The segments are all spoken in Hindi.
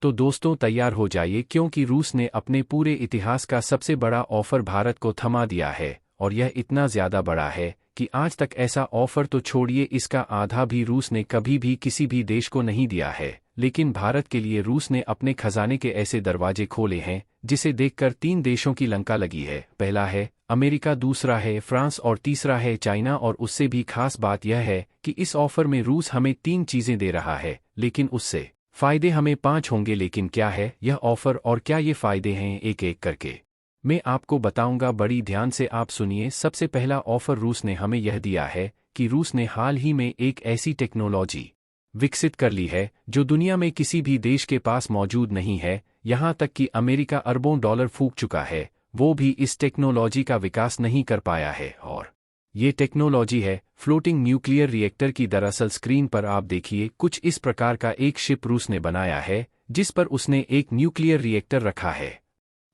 तो दोस्तों तैयार हो जाइए क्योंकि रूस ने अपने पूरे इतिहास का सबसे बड़ा ऑफर भारत को थमा दिया है और यह इतना ज़्यादा बड़ा है कि आज तक ऐसा ऑफर तो छोड़िए इसका आधा भी रूस ने कभी भी किसी भी देश को नहीं दिया है। लेकिन भारत के लिए रूस ने अपने खजाने के ऐसे दरवाजे खोले हैं जिसे देखकर 3 देशों की लंका लगी है। पहला है अमेरिका, दूसरा है फ्रांस और तीसरा है चाइना। और उससे भी खास बात यह है कि इस ऑफर में रूस हमें 3 चीज़ें दे रहा है लेकिन उससे फ़ायदे हमें 5 होंगे। लेकिन क्या है यह ऑफर और क्या ये फ़ायदे हैं, एक एक करके मैं आपको बताऊंगा। बड़ी ध्यान से आप सुनिए। सबसे पहला ऑफर रूस ने हमें यह दिया है कि रूस ने हाल ही में एक ऐसी टेक्नोलॉजी विकसित कर ली है जो दुनिया में किसी भी देश के पास मौजूद नहीं है। यहाँ तक कि अमेरिका अरबों डॉलर फूंक चुका है, वो भी इस टेक्नोलॉजी का विकास नहीं कर पाया है। और ये टेक्नोलॉजी है फ्लोटिंग न्यूक्लियर रिएक्टर की। दरअसल स्क्रीन पर आप देखिए कुछ इस प्रकार का एक शिप रूस ने बनाया है जिस पर उसने एक न्यूक्लियर रिएक्टर रखा है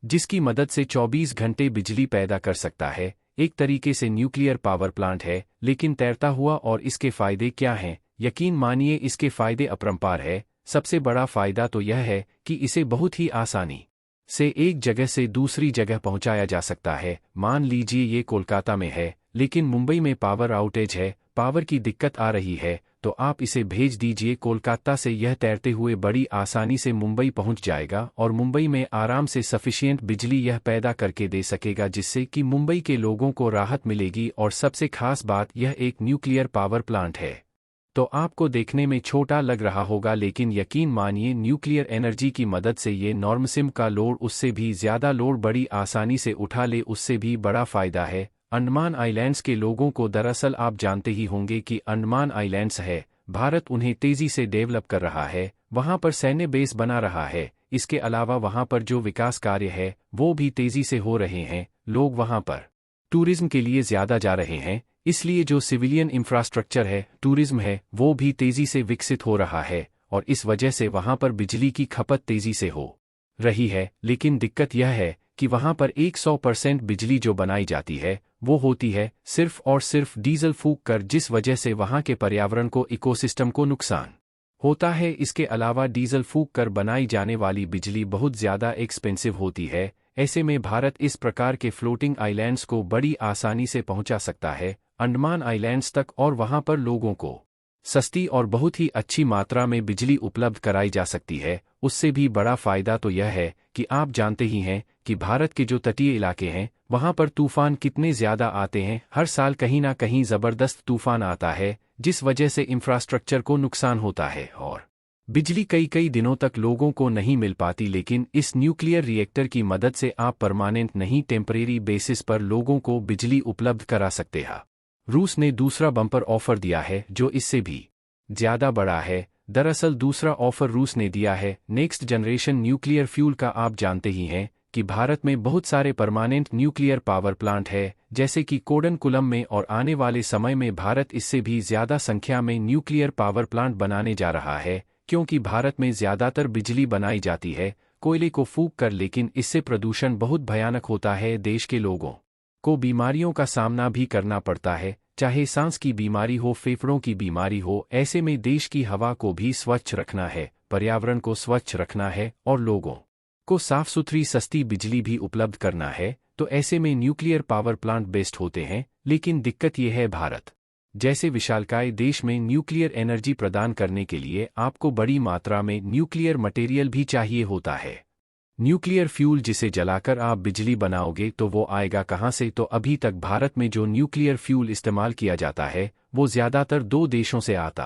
जिसकी मदद से 24 घंटे बिजली पैदा कर सकता है। एक तरीके से न्यूक्लियर पावर प्लांट है लेकिन तैरता हुआ। और इसके फायदे क्या हैं? यकीन मानिए इसके फायदे अपरंपार है। सबसे बड़ा फायदा तो यह है कि इसे बहुत ही आसानी से एक जगह से दूसरी जगह पहुंचाया जा सकता है। मान लीजिए ये कोलकाता में है लेकिन मुंबई में पावर आउटेज है, पावर की दिक्कत आ रही है, तो आप इसे भेज दीजिए कोलकाता से। यह तैरते हुए बड़ी आसानी से मुंबई पहुंच जाएगा और मुंबई में आराम से सफिशिएंट बिजली यह पैदा करके दे सकेगा जिससे कि मुंबई के लोगों को राहत मिलेगी। और सबसे खास बात यह एक न्यूक्लियर पावर प्लांट है। तो आपको देखने में छोटा लग रहा होगा लेकिन यकीन मानिए न्यूक्लियर एनर्जी की मदद से ये नॉर्मसिम का लोड उससे भी ज़्यादा लोड बड़ी आसानी से उठा ले। उससे भी बड़ा फ़ायदा है अंडमान आइलैंड्स के लोगों को। दरअसल आप जानते ही होंगे कि अंडमान आइलैंड्स है, भारत उन्हें तेज़ी से डेवलप कर रहा है, वहाँ पर सैन्य बेस बना रहा है। इसके अलावा वहाँ पर जो विकास कार्य है वो भी तेज़ी से हो रहे हैं। लोग वहाँ पर टूरिज्म के लिए ज़्यादा जा रहे हैं, इसलिए जो सिविलियन इंफ्रास्ट्रक्चर है, टूरिज्म है, वो भी तेज़ी से विकसित हो रहा है और इस वजह से वहाँ पर बिजली की खपत तेज़ी से हो रही है। लेकिन दिक्कत यह है कि वहाँ पर 100% बिजली जो बनाई जाती है वो होती है सिर्फ और सिर्फ डीजल फूंक कर, जिस वजह से वहाँ के पर्यावरण को, इकोसिस्टम को नुकसान होता है। इसके अलावा डीजल फूंक कर बनाई जाने वाली बिजली बहुत ज़्यादा एक्सपेंसिव होती है। ऐसे में भारत इस प्रकार के फ्लोटिंग आइलैंड्स को बड़ी आसानी से पहुंचा सकता है अंडमान आइलैंड्स तक और वहां पर लोगों को सस्ती और बहुत ही अच्छी मात्रा में बिजली उपलब्ध कराई जा सकती है। उससे भी बड़ा फायदा तो यह है कि आप जानते ही हैं कि भारत के जो तटीय इलाके हैं वहां पर तूफान कितने ज़्यादा आते हैं। हर साल कहीं ना कहीं ज़बरदस्त तूफान आता है जिस वजह से इंफ्रास्ट्रक्चर को नुकसान होता है और बिजली कई कई दिनों तक लोगों को नहीं मिल पाती। लेकिन इस न्यूक्लियर रिएक्टर की मदद से आप परमानेंट नहीं, टेम्परेरी बेसिस पर लोगों को बिजली उपलब्ध करा सकते हैं। रूस ने दूसरा बम्पर ऑफर दिया है जो इससे भी ज़्यादा बड़ा है। दरअसल दूसरा ऑफर रूस ने दिया है नेक्स्ट जनरेशन न्यूक्लियर फ्यूल का। आप जानते ही हैं कि भारत में बहुत सारे परमानेंट न्यूक्लियर पावर प्लांट है जैसे कि कोडनकुलम में, और आने वाले समय में भारत इससे भी ज़्यादा संख्या में न्यूक्लियर पावर प्लांट बनाने जा रहा है क्योंकि भारत में ज़्यादातर बिजली बनाई जाती है कोयले को फूंक कर। लेकिन इससे प्रदूषण बहुत भयानक होता है, देश के लोगों को बीमारियों का सामना भी करना पड़ता है, चाहे सांस की बीमारी हो, फेफड़ों की बीमारी हो। ऐसे में देश की हवा को भी स्वच्छ रखना है, पर्यावरण को स्वच्छ रखना है और लोगों को साफ सुथरी सस्ती बिजली भी उपलब्ध करना है। तो ऐसे में न्यूक्लियर पावर प्लांट बेस्ट होते हैं। लेकिन दिक्कत यह है भारत जैसे विशालकाय देश में न्यूक्लियर एनर्जी प्रदान करने के लिए आपको बड़ी मात्रा में न्यूक्लियर मटेरियल भी चाहिए होता है। न्यूक्लियर फ्यूल जिसे जलाकर आप बिजली बनाओगे तो वो आएगा कहाँ से? तो अभी तक भारत में जो न्यूक्लियर फ्यूल इस्तेमाल किया जाता है वो ज़्यादातर 2 देशों से आता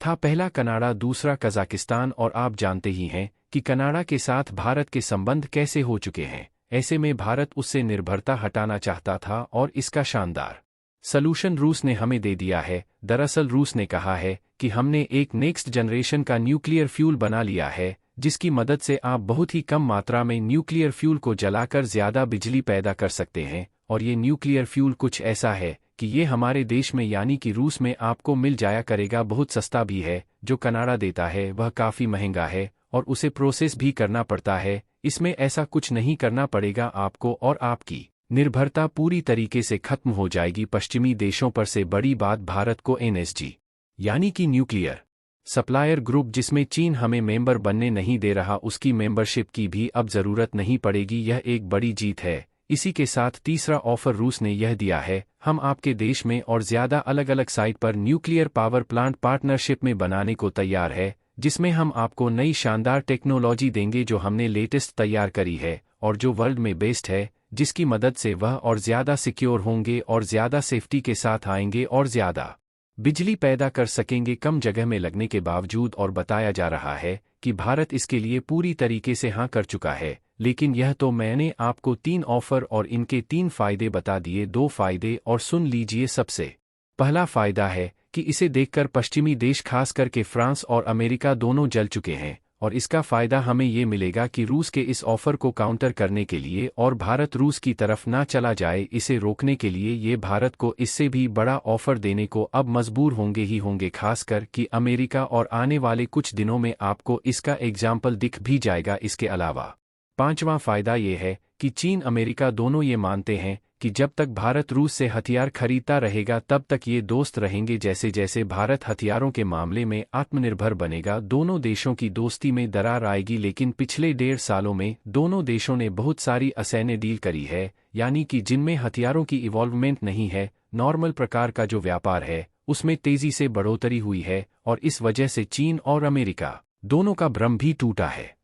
था। पहला कनाडा, दूसरा कजाकिस्तान। और आप जानते ही हैं कि कनाडा के साथ भारत के संबंध कैसे हो चुके हैं। ऐसे में भारत उससे निर्भरता हटाना चाहता था और इसका शानदार सलूशन रूस ने हमें दे दिया है। दरअसल रूस ने कहा है कि हमने एक नेक्स्ट जनरेशन का न्यूक्लियर फ्यूल बना लिया है जिसकी मदद से आप बहुत ही कम मात्रा में न्यूक्लियर फ्यूल को जलाकर ज़्यादा बिजली पैदा कर सकते हैं। और ये न्यूक्लियर फ्यूल कुछ ऐसा है कि ये हमारे देश में यानी कि रूस में आपको मिल जाया करेगा। बहुत सस्ता भी है, जो कनाडा देता है वह काफ़ी महंगा है और उसे प्रोसेस भी करना पड़ता है। इसमें ऐसा कुछ नहीं करना पड़ेगा आपको और आपकी निर्भरता पूरी तरीके से खत्म हो जाएगी पश्चिमी देशों पर से। बड़ी बात, भारत को एनर्जी यानी कि न्यूक्लियर सप्लायर ग्रुप जिसमें चीन हमें मेंबर बनने नहीं दे रहा, उसकी मेंबरशिप की भी अब जरूरत नहीं पड़ेगी। यह एक बड़ी जीत है। इसी के साथ तीसरा ऑफर रूस ने यह दिया है, हम आपके देश में और ज्यादा अलग अलग साइट पर न्यूक्लियर पावर प्लांट पार्टनरशिप में बनाने को तैयार है, जिसमें हम आपको नई शानदार टेक्नोलॉजी देंगे जो हमने लेटेस्ट तैयार करी है और जो वर्ल्ड में बेस्ट है, जिसकी मदद से वह और ज्यादा सिक्योर होंगे और ज्यादा सेफ्टी के साथ आएंगे और ज्यादा बिजली पैदा कर सकेंगे कम जगह में लगने के बावजूद। और बताया जा रहा है कि भारत इसके लिए पूरी तरीके से हाँ कर चुका है। लेकिन यह तो मैंने आपको 3 ऑफर और इनके 3 फायदे बता दिए। 2 फायदे और सुन लीजिए। सबसे पहला फायदा है कि इसे देखकर पश्चिमी देश खास करके फ्रांस और अमेरिका दोनों जल चुके हैं, और इसका फायदा हमें ये मिलेगा कि रूस के इस ऑफर को काउंटर करने के लिए और भारत रूस की तरफ ना चला जाए, इसे रोकने के लिए ये भारत को इससे भी बड़ा ऑफर देने को अब मजबूर होंगे ही होंगे, खासकर कि अमेरिका, और आने वाले कुछ दिनों में आपको इसका एग्जाम्पल दिख भी जाएगा। इसके अलावा पांचवां फायदा ये है कि चीन अमेरिका दोनों ये मानते हैं कि जब तक भारत रूस से हथियार खरीदता रहेगा तब तक ये दोस्त रहेंगे। जैसे जैसे भारत हथियारों के मामले में आत्मनिर्भर बनेगा, दोनों देशों की दोस्ती में दरार आएगी। लेकिन पिछले 1.5 सालों में दोनों देशों ने बहुत सारी असैन्य डील करी है, यानी कि जिनमें हथियारों की इवॉल्वमेंट नहीं है, नॉर्मल प्रकार का जो व्यापार है उसमें तेजी से बढ़ोतरी हुई है, और इस वजह से चीन और अमेरिका दोनों का भ्रम भी टूटा है।